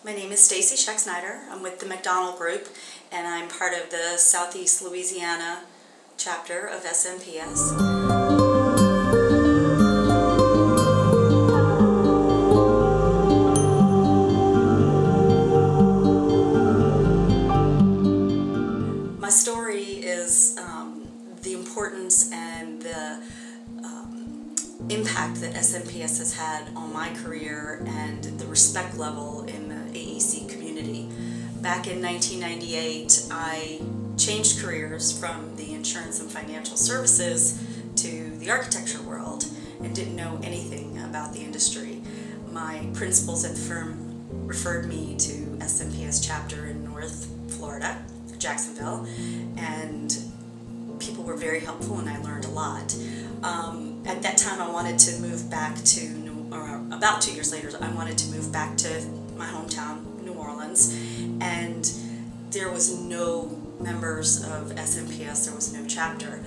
My name is Stacey Schexnayder. I'm with the McDonnel Group, and I'm part of the Southeast Louisiana chapter of SMPS. My story is the importance and the impact that SMPS has had on my career and the respect level in the AEC community. Back in 1998, I changed careers from the insurance and financial services to the architecture world and didn't know anything about the industry. My principals at the firm referred me to SMPS chapter in North Florida, Jacksonville, and people were very helpful and I learned a lot. At that time I wanted to move back to, about 2 years later, I wanted to move back to my hometown, New Orleans, and there was no members of SMPS, there was no chapter.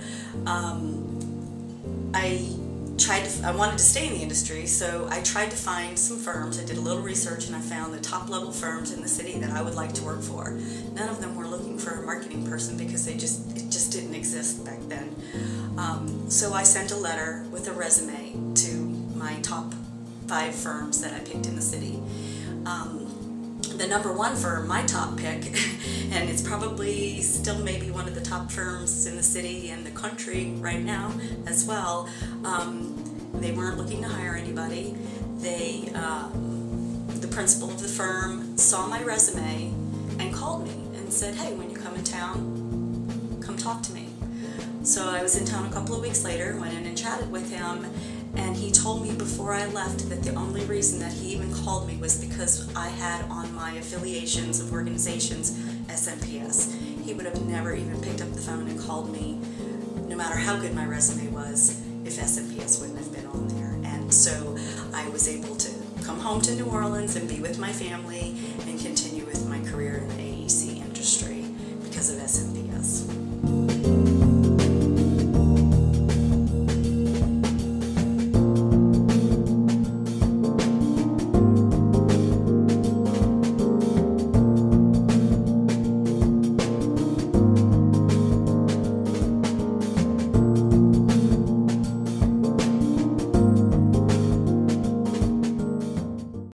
I wanted to stay in the industry, so I tried to find some firms. I did a little research and I found the top level firms in the city that I would like to work for. None of them were looking for a marketing person because it just didn't exist back then. So I sent a letter with a resume to my top 5 firms that I picked in the city. The number 1 firm, my top pick, and it's probably still maybe one of the top firms in the city and the country right now as well. They weren't looking to hire anybody. The principal of the firm saw my resume and called me and said, "Hey, when you come in town, come talk to me." So I was in town a couple of weeks later, went in and chatted with him, and he told me before I left that the only reason that he even called me was because I had on my affiliations of organizations SMPS. He would have never even picked up the phone and called me, no matter how good my resume was, if SMPS wouldn't have been on there. And so I was able to come home to New Orleans and be with my family and continue with my career in the AEC industry because of SMPS.